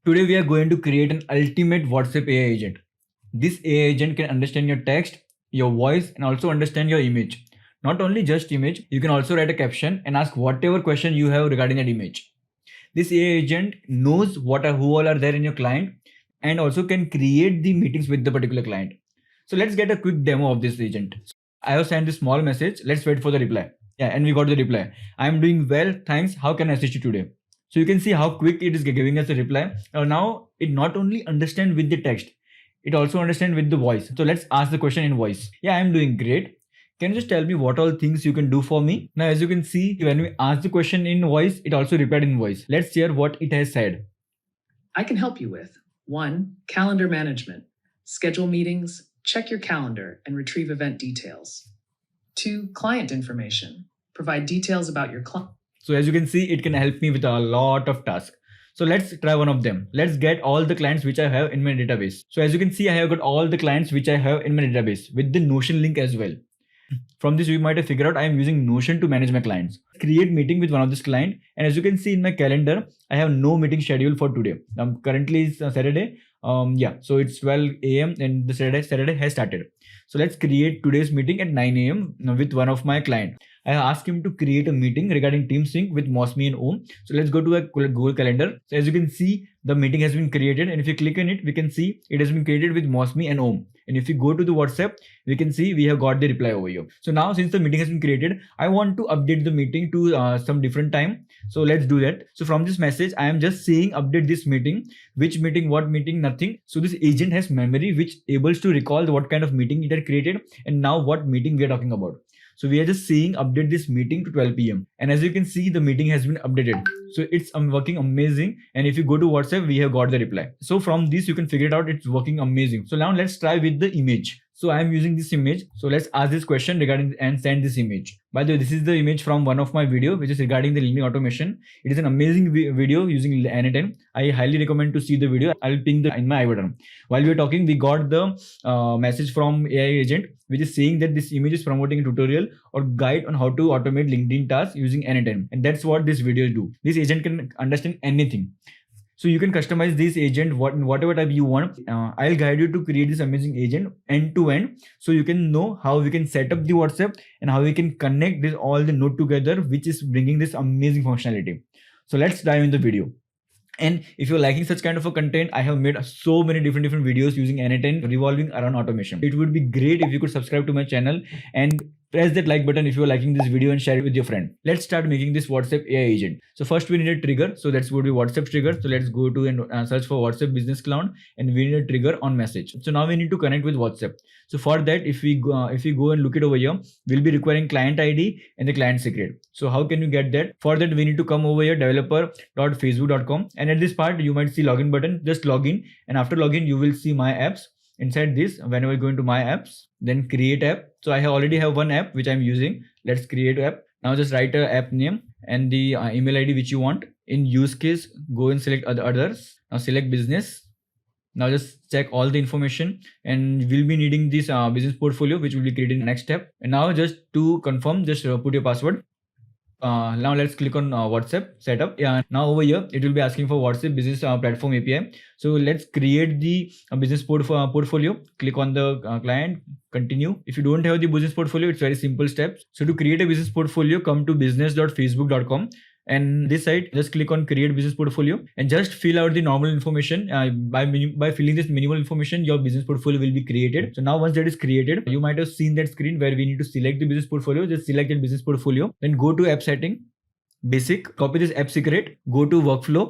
Today we are going to create an ultimate WhatsApp AI agent. This AI agent can understand your text, your voice, and also understand your image. Not only just image, you can also write a caption and ask whatever question you have regarding that image. This AI agent knows who all are there in your client and also can create the meetings with the particular client. So let's get a quick demo of this agent. I have sent this small message. Let's wait for the reply. Yeah, and we got the reply. I'm doing well, thanks. How can I assist you today? So you can see how quick it is giving us a reply. Now it not only understands with the text, it also understands with the voice. So let's ask the question in voice. Yeah, I'm doing great. Can you just tell me what all things you can do for me? Now, as you can see, when we ask the question in voice, it also replied in voice. Let's hear what it has said. I can help you with 1. Calendar management. Schedule meetings, check your calendar, and retrieve event details. 2. Client information. Provide details about your client. So as you can see, it can help me with a lot of tasks. So let's try one of them. Let's get all the clients which I have in my database. So as you can see, I have got all the clients which I have in my database with the Notion link as well. From this, you might have figured out I am using Notion to manage my clients. Create meeting with one of this client, and as you can see in my calendar, I have no meeting schedule for today. Currently it's Saturday. So it's 12 a.m. and the Saturday has started. So let's create today's meeting at 9 a.m. with one of my client. I asked him to create a meeting regarding Team Sync with Mosmi and Om. So let's go to a Google Calendar. So as you can see, the meeting has been created, and if you click on it, we can see it has been created with Mosmi and Om. And if you go to the WhatsApp, we can see we have got the reply over here. So now since the meeting has been created, I want to update the meeting to some different time. So let's do that. So from this message, I am just saying update this meeting. Which meeting, what meeting, nothing. So this agent has memory which able to recall what kind of meeting it had created and now what meeting we are talking about. So we are just saying update this meeting to 12 p.m. And as you can see, the meeting has been updated. So it's working amazing. And if you go to WhatsApp, we have got the reply. So from this, you can figure it out. It's working amazing. So now let's try with the image. So I am using this image. So let's ask this question regarding and send this image. By the way, this is the image from one of my video, which is regarding the LinkedIn automation. It is an amazing video using n8n. I highly recommend to see the video. I'll ping in my I button. While we were talking, we got the message from AI agent, which is saying that this image is promoting a tutorial or guide on how to automate LinkedIn tasks using n8n. And that's what this video do. This agent can understand anything. So you can customize this agent whatever type you want. I'll guide you to create this amazing agent end to end, so you can know how we can set up the WhatsApp and how we can connect this all the node together, which is bringing this amazing functionality. So let's dive in the video. And if you're liking such kind of a content, I have made so many different videos using n8n revolving around automation. It would be great if you could subscribe to my channel and press that like button if you're liking this video and share it with your friend. Let's start making this WhatsApp AI agent. So first we need a trigger. So that's what we WhatsApp trigger. So let's go to and search for WhatsApp Business Cloud, and we need a trigger on message. So now we need to connect with WhatsApp. So for that, if we go and look it over here, we'll be requiring client ID and the client secret. So how can you get that? For that, we need to come over here, developer.facebook.com, and at this part you might see login button. Just log in, and after login you will see my apps. Inside this, whenever you go into my apps, then create app. So I already have one app which I'm using. Let's create app. Now just write a app name and the email ID which you want. In use case, go and select others. Now select business. Now just check all the information, and we'll be needing this business portfolio, which will be created in the next step. And now just to confirm, just put your password. Now let's click on WhatsApp setup. Yeah, now over here it will be asking for WhatsApp business platform API. So let's create the business portfolio. Click on the client, continue. If you don't have the business portfolio, it's very simple steps. So to create a business portfolio, come to business.facebook.com, and this site, just click on create business portfolio and just fill out the normal information. By filling this minimal information, your business portfolio will be created. So now once that is created, you might have seen that screen where we need to select the business portfolio. Just select the business portfolio, then go to app setting, basic, copy this app secret, go to workflow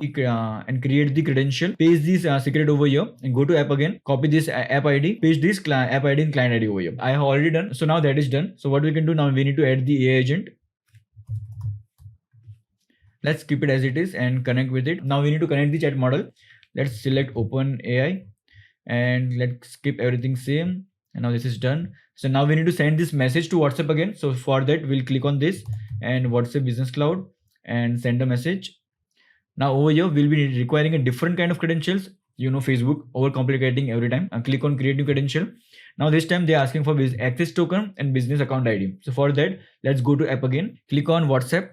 and create the credential, paste this secret over here, and go to app again, copy this app ID, paste this app ID and client ID over here. I have already done. So now that is done. So what we can do now, we need to add the AI agent. Let's keep it as it is and connect with it. Now we need to connect the chat model. Let's select open AI and let's keep everything same. And now this is done. So now we need to send this message to WhatsApp again. So for that, we'll click on this and WhatsApp Business Cloud and send a message. Now over here, we'll be requiring a different kind of credentials. You know, Facebook overcomplicating every time. And click on create new credential. Now this time they're asking for access token and business account ID. So for that, let's go to app again. Click on WhatsApp.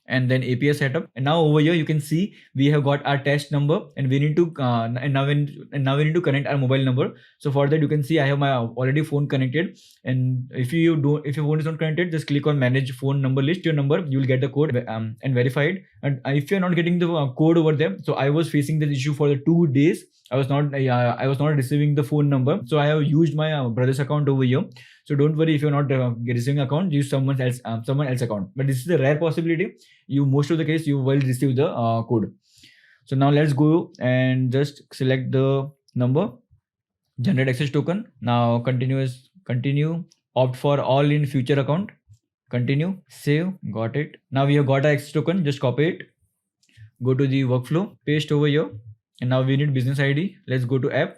and then API setup. And now over here you can see we have got our test number, and we need to now we need to connect our mobile number. So for that you can see I have my already phone connected, and if your phone is not connected, just click on manage phone number list your number, you will get the code and verify it. And if you're not getting the code over there, so I was facing this issue for the 2 days. I was not receiving the phone number, so I have used my brother's account over here. So don't worry if you're not receiving account, use someone else account. But this is a rare possibility. You most of the case you will receive the code. So now let's go and just select the number, generate access token. Now continue, opt for all in future account, continue, save, got it. Now we have got our access token, just copy it, go to the workflow, paste over here, and now we need business ID. Let's go to app,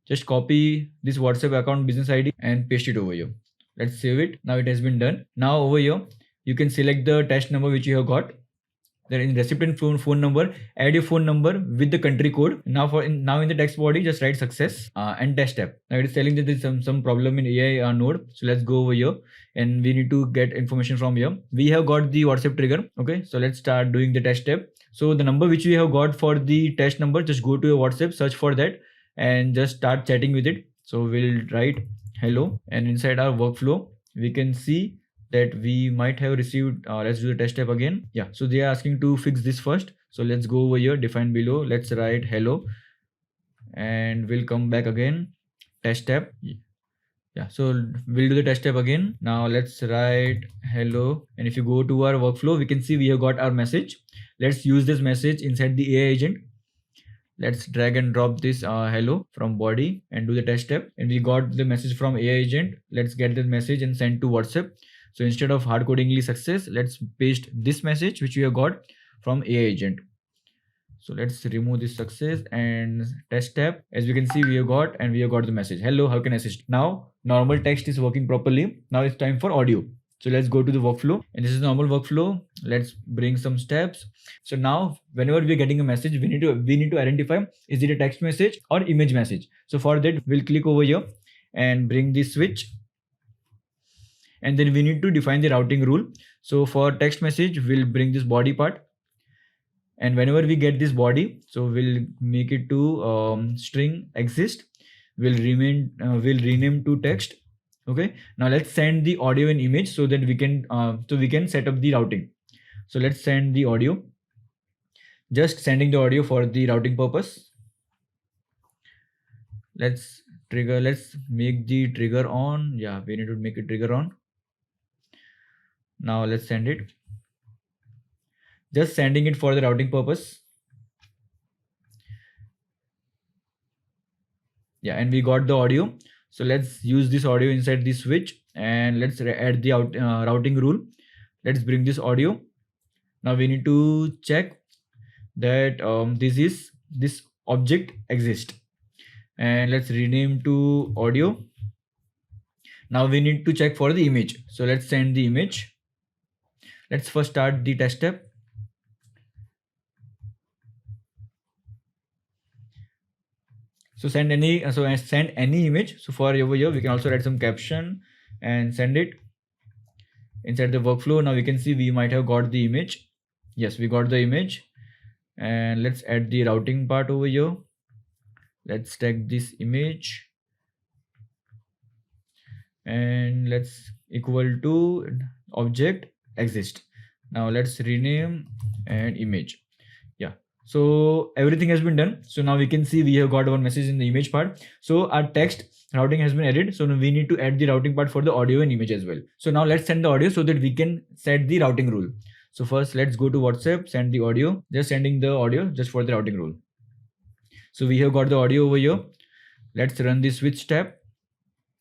just copy this WhatsApp account business ID and paste it over here. Let's save it. Now it has been done. Now over here you can select the test number which you have got. Then in recipient phone number, add your phone number with the country code. Now in the text body, just write success and test app. Now it is telling that there is some problem in AI node. So let's go over here, and we need to get information from here. We have got the WhatsApp trigger. Okay, so let's start doing the test app. So the number which we have got for the test number, just go to your WhatsApp, search for that, and just start chatting with it. So we'll write hello, and inside our workflow we can see that we might have received. Let's do the test step again. Yeah, so they are asking to fix this first. So let's go over here, define below, let's write hello, and we'll come back again, test step. Yeah, so we'll do the test step again. Now let's write hello, and if you go to our workflow, we can see we have got our message. Let's use this message inside the AI agent. Let's drag and drop this hello from body and do the test step, and we got the message from AI agent. Let's get the message and send to WhatsApp. So instead of hard codingly success, let's paste this message which we have got from AI agent. So let's remove this success and test step. As you can see, we have got the message. Hello, how can I assist? Now normal text is working properly. Now it's time for audio. So let's go to the workflow, and this is normal workflow. Let's bring some steps. So now whenever we're getting a message, we need to identify, is it a text message or image message? So for that, we'll click over here and bring the switch. And then we need to define the routing rule. So for text message, we'll bring this body part. And whenever we get this body, so we'll make it to string exist. We'll rename to text. Okay. Now let's send the audio and image so that we can set up the routing. So let's send the audio. Just sending the audio for the routing purpose. Let's make the trigger on. Yeah, we need to make it trigger on. Now let's send it. Just sending it for the routing purpose. Yeah, and we got the audio. So let's use this audio inside the switch, and let's add the routing rule. Let's bring this audio. Now we need to check that this object exists, and let's rename to audio. Now we need to check for the image. So let's send the image. Let's first start the test step. So send any image. So for over here, we can also write some caption and send it inside the workflow. Now we can see we might have got the image. Yes, we got the image. And let's add the routing part over here. Let's tag this image, and let's equal to object exist. Now let's rename and image. Yeah, so everything has been done. So now we can see we have got one message in the image part. So our text routing has been added. So now we need to add the routing part for the audio and image as well. So now let's send the audio so that we can set the routing rule. So first let's go to WhatsApp, send the audio, just sending the audio just for the routing rule. So we have got the audio over here. Let's run the switch step.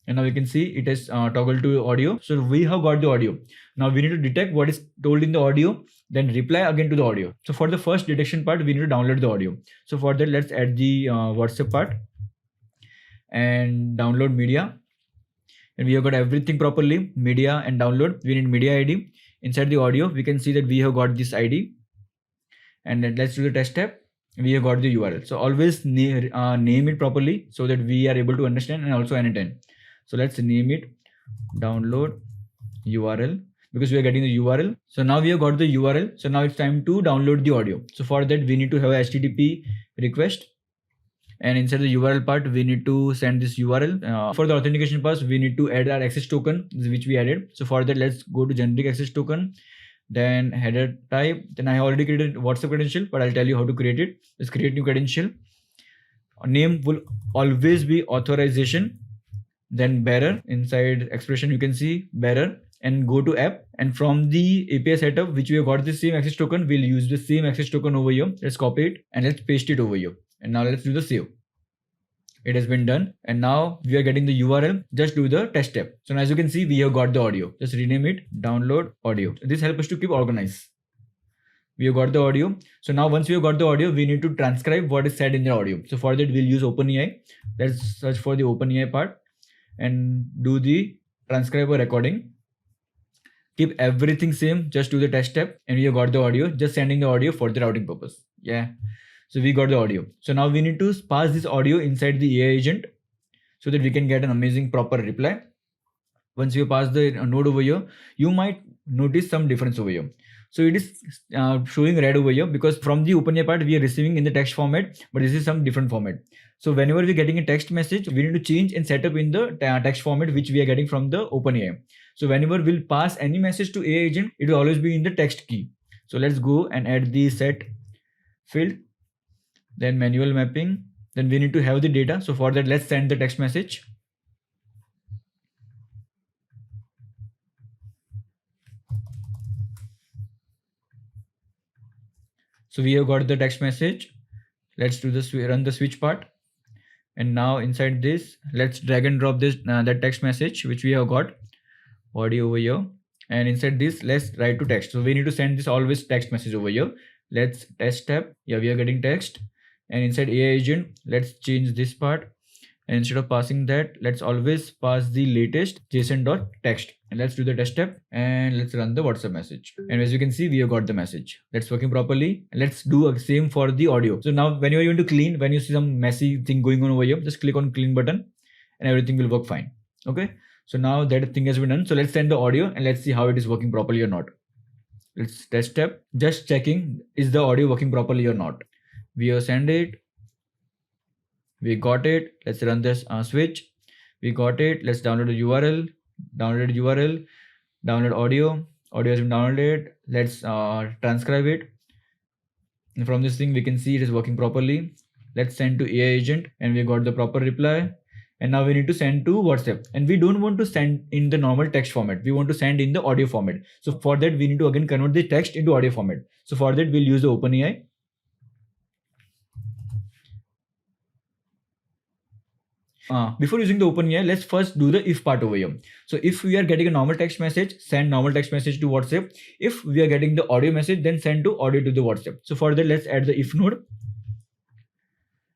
And now we can see it has toggled to audio. So we have got the audio. Now we need to detect what is told in the audio, then reply again to the audio. So for the first detection part, we need to download the audio. So for that, let's add the WhatsApp part and download media. And we have got everything properly, media and download. We need media ID. Inside the audio, we can see that we have got this ID. And then let's do the test step. We have got the URL. So always name it properly so that we are able to understand, and also n8n. So let's name it download URL. because we are getting the URL. So now we have got the URL. So now it's time to download the audio. So for that, we need to have a HTTP request. And inside the URL part, we need to send this URL. For the authentication part, we need to add our access token, which we added. So for that, let's go to generic access token, then header type. Then I have already created WhatsApp credential, but I'll tell you how to create it. Let's create new credential. Name will always be authorization, then bearer. Inside expression, you can see bearer, and go to app. And from the API setup, which we have got the same access token, we'll use the same access token over here. Let's copy it and let's paste it over here. And now let's do the save. It has been done. And now we are getting the URL. Just do the test step. So now as you can see, we have got the audio. Just rename it download audio. This helps us to keep organized. We have got the audio. So now once we have got the audio, we need to transcribe what is said in the audio. So for that, we'll use OpenAI. Let's search for the OpenAI part and do the transcribe or recording. Keep everything same. Just do the test step and we have got the audio. Just sending the audio for the routing purpose. Yeah. So we got the audio. So now we need to pass this audio inside the AI agent so that we can get an amazing proper reply. Once you pass the node over here, you might notice some difference over here. So it is showing red over here because from the OpenAI part, we are receiving in the text format, but this is some different format. So whenever we're getting a text message, we need to change and set up in the text format, which we are getting from the OpenAI. So whenever we'll pass any message to AI agent, it will always be in the text key. So let's go and add the set field, then manual mapping. Then we need to have the data. So for that, let's send the text message. So we have got the text message. Let's do this, run the switch part. And now inside this, let's drag and drop this that text message, which we have got audio over here. And inside this, let's write to text. So we need to send this always text message over here. Let's test tab. Yeah, we are getting text. And inside AI agent, let's change this part. And instead of passing that, let's always pass the latest JSON.text. And let's do the test step and let's run the WhatsApp message. And as you can see, we have got the message. That's working properly. Let's do the same for the audio. So now when you are going to clean, when you see some messy thing going on over here, just click on clean button and everything will work fine. Okay. So now that thing has been done. So let's send the audio and let's see how it is working properly or not. Let's test step. Just checking, is the audio working properly or not? We have sent it. We got it. Let's run this switch. We got it. Let's download the URL. Download URL. Download audio. Audio has been downloaded. Let's transcribe it. And from this thing, we can see it is working properly. Let's send to AI agent and we got the proper reply. And now we need to send to WhatsApp. And we don't want to send in the normal text format. We want to send in the audio format. So for that, we need to again convert the text into audio format. So for that, we'll use the OpenAI. Before using the OpenAI, let's first do the if part over here. So if we are getting a normal text message, send normal text message to WhatsApp. If we are getting the audio message, then send to audio to the WhatsApp. So for that, let's add the if node.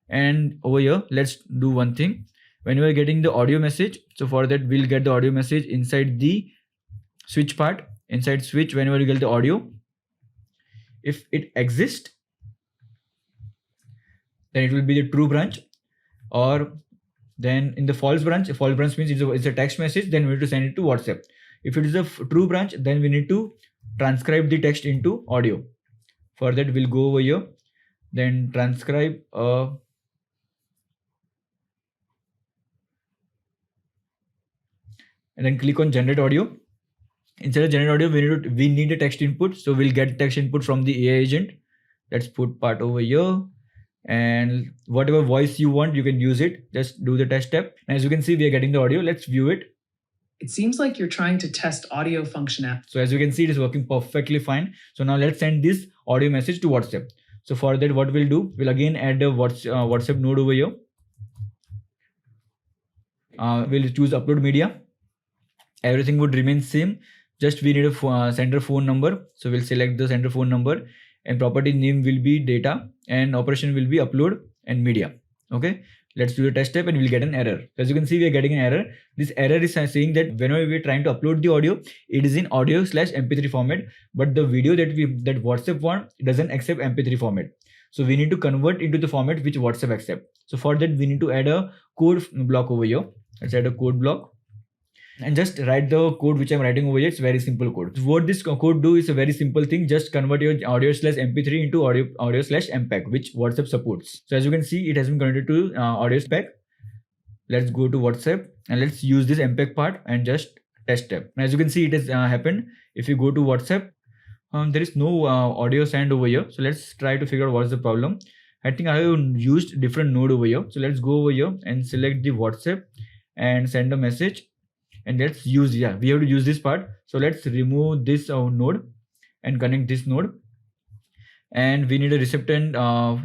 And over here, let's do one thing. When we are getting the audio message, so for that, we'll get the audio message inside the switch part. Inside switch, whenever you get the audio, if it exists, then it will be the true branch. Or then in the false branch means it's a text message, then we need to send it to WhatsApp. If it is a true branch, then we need to transcribe the text into audio. For that, we'll go over here, then transcribe and then click on generate audio. Instead of generate audio, we need a text input. So we'll get text input from the AI agent. Let's put part over here. And whatever voice you want, you can use it. Just do the test step. And as you can see, we are getting the audio. Let's view it. It seems like you're trying to test audio functionality. So as you can see, it is working perfectly fine. So now let's send this audio message to WhatsApp. So for that, what we'll do, we'll again add a WhatsApp node over here. We'll choose upload media. Everything would remain same. Just we need a sender phone number. So we'll select the sender phone number. And property name will be data and operation will be upload and media. Okay, let's do the test step and we'll get an error. As you can see, we are getting an error. This error is saying that whenever we are trying to upload the audio, it is in audio/mp3 format, but the video that WhatsApp want, it doesn't accept mp3 format. So we need to convert into the format which WhatsApp accept. So for that, we need to add a code block over here. Let's add a code block. and just write the code which I'm writing over here. It's very simple code. What this code do is a very simple thing. Just convert your audio slash mp3 into audio slash mpeg, which WhatsApp supports. So as you can see, it has been converted to audio spec. Let's go to WhatsApp and let's use this mpeg part and just test tab. As you can see, it has happened. If you go to WhatsApp, there is no audio send over here. So let's try to figure out what's the problem. I think I have used different node over here. So let's go over here and select the WhatsApp and send a message. And let's use, we have to use this part. So let's remove this node and connect this node. And we need a recipient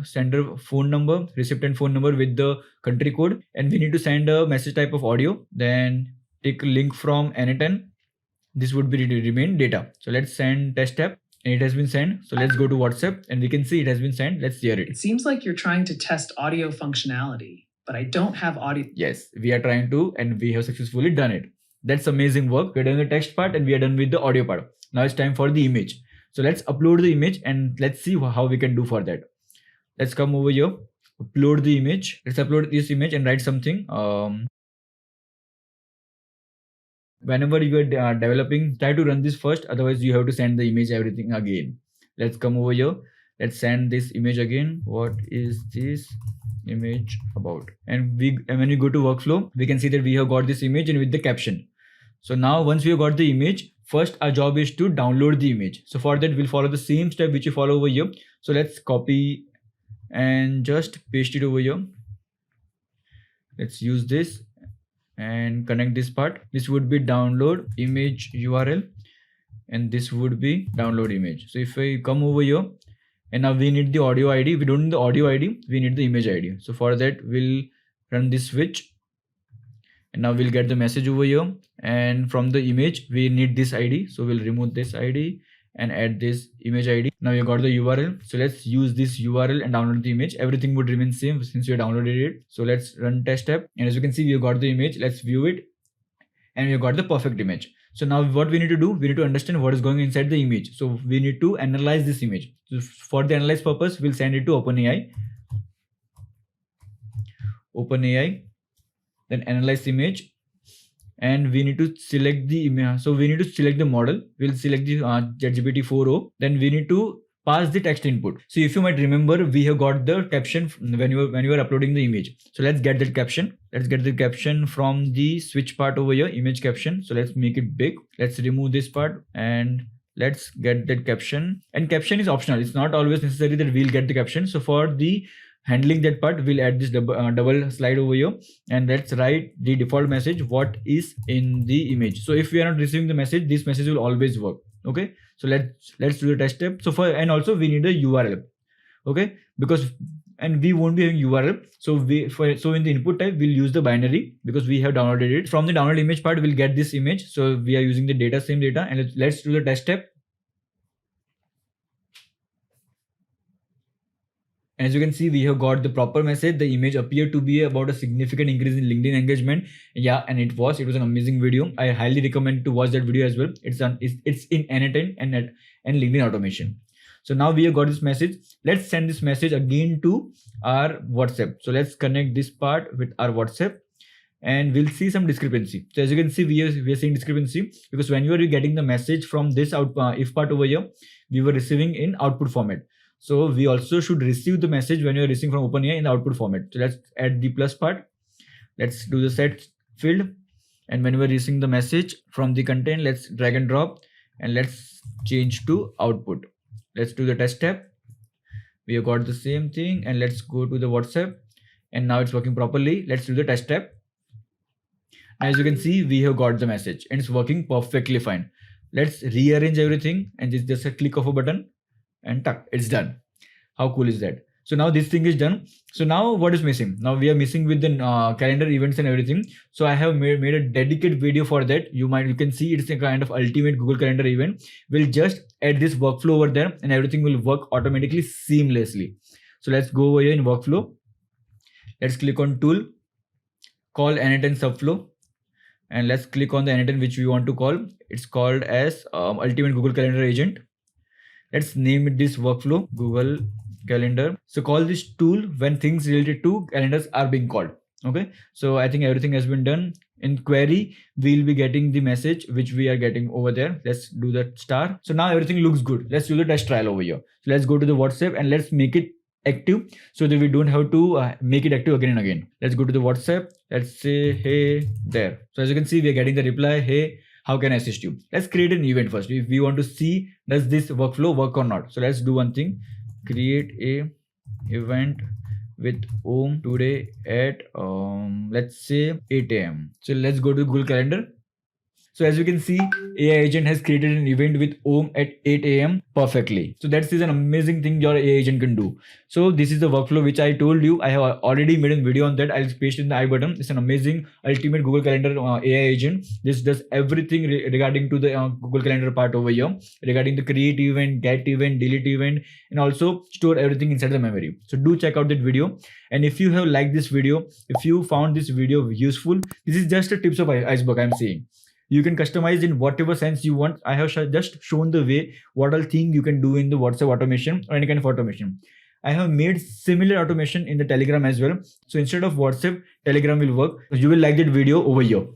sender phone number, recipient phone number with the country code. And we need to send a message type of audio. Then take a link from n8n. This would be remain data. So let's send test app. And it has been sent. So let's go to WhatsApp and we can see it has been sent. Let's hear it. It seems like you're trying to test audio functionality, but I don't have audio. Yes, we are trying to, and we have successfully done it. That's amazing work. We're done the text part and we are done with the audio part. Now it's time for the image. So let's upload the image and let's see how we can do for that. Let's come over here, upload the image. Let's upload this image and write something. Whenever you are developing, try to run this first. Otherwise you have to send the image everything again. Let's come over here. Let's send this image again. What is this image about? And when we go to workflow, we can see that we have got this image and with the caption. So now once we have got the image, first our job is to download the image. So for that we'll follow the same step which you follow over here. So let's copy and just paste it over here. Let's use this and connect this part. This would be download image URL and this would be download image. So if I come over here and now we need the audio ID, we don't need the audio ID, we need the image ID. So for that we'll run this switch and now we'll get the message over here, and from the image we need this ID. So we'll remove this ID and add this image ID. Now you got the URL. So let's use this URL and download the image. Everything would remain same since you downloaded it. So let's run test app. And as you can see, we have got the image. Let's view it. And we have got the perfect image. So now what we need to do, we need to understand what is going inside the image. So we need to analyze this image. So for the analyze purpose, we'll send it to OpenAI. Then analyze image. And we need to select the image. So we need to select the model. We'll select the ChatGPT 4o. Then we need to pass the text input. So if you might remember, we have got the caption when you were uploading the image. So let's get that caption. Let's get the caption from the switch part over here, image caption. So let's make it big. Let's remove this part and let's get that caption. And caption is optional. It's not always necessary that we'll get the caption. So for the handling that part, we'll add this double slide over here and let's write the default message what is in the image. So if we are not receiving the message, this message will always work. Okay, so let's do the test step. So and also we need a URL. Okay, and we won't be having URL. So in the input type we'll use the binary because we have downloaded it. From the download image part we'll get this image. So we are using the same data, and let's do the test step. As you can see, we have got the proper message. The image appeared to be about a significant increase in LinkedIn engagement. Yeah, and it was an amazing video. I highly recommend to watch that video as well. It's in n8n and LinkedIn automation. So now we have got this message. Let's send this message again to our WhatsApp. So let's connect this part with our WhatsApp and we'll see some discrepancy. So as you can see, we are seeing discrepancy because when you are getting the message from this if part over here, we were receiving in output format. So we also should receive the message when you're receiving from OpenAI in the output format. So let's add the plus part. Let's do the set field. And when we're receiving the message from the content, let's drag and drop and let's change to output. Let's do the test tab. We have got the same thing and let's go to the WhatsApp and now it's working properly. Let's do the test tab. As you can see, we have got the message and it's working perfectly fine. Let's rearrange everything and just a click of a button and tuck, it's done. How cool is that? So now this thing is done. So now what is missing? Now we are missing with the calendar events and everything. So I have made a dedicated video for that. You can see it's a kind of ultimate Google Calendar event. We'll just add this workflow over there and everything will work automatically seamlessly. So let's go over here in workflow. Let's click on tool, call n8n subflow. And let's click on the n8n which we want to call. It's called as ultimate Google Calendar agent. Let's name it this workflow, Google Calendar. So call this tool when things related to calendars are being called. Okay, so I think everything has been done. In query, we'll be getting the message which we are getting over there. Let's do that star. So now everything looks good. Let's do the test trial over here. So let's go to the WhatsApp and let's make it active so that we don't have to make it active again and again. Let's go to the WhatsApp. Let's say, hey there. So as you can see, we are getting the reply, hey, how can I assist you? Let's create an event first. If we want to see, does this workflow work or not? So let's do one thing, create a event with Om today at let's say 8 a.m. So let's go to Google Calendar. So as you can see, AI agent has created an event with Om at 8 a.m. perfectly. So that is an amazing thing your AI agent can do. So this is the workflow which I told you. I have already made a video on that. I'll paste in the I button. It's an amazing ultimate Google Calendar AI agent. This does everything regarding to the Google Calendar part over here, regarding the create event, get event, delete event, and also store everything inside the memory. So do check out that video. And if you have liked this video, if you found this video useful, this is just a tips of iceberg I'm saying. You can customize in whatever sense you want. I have just shown the way what all thing you can do in the WhatsApp automation or any kind of automation. I have made similar automation in the Telegram as well. So instead of WhatsApp, Telegram will work. You will like that video over here.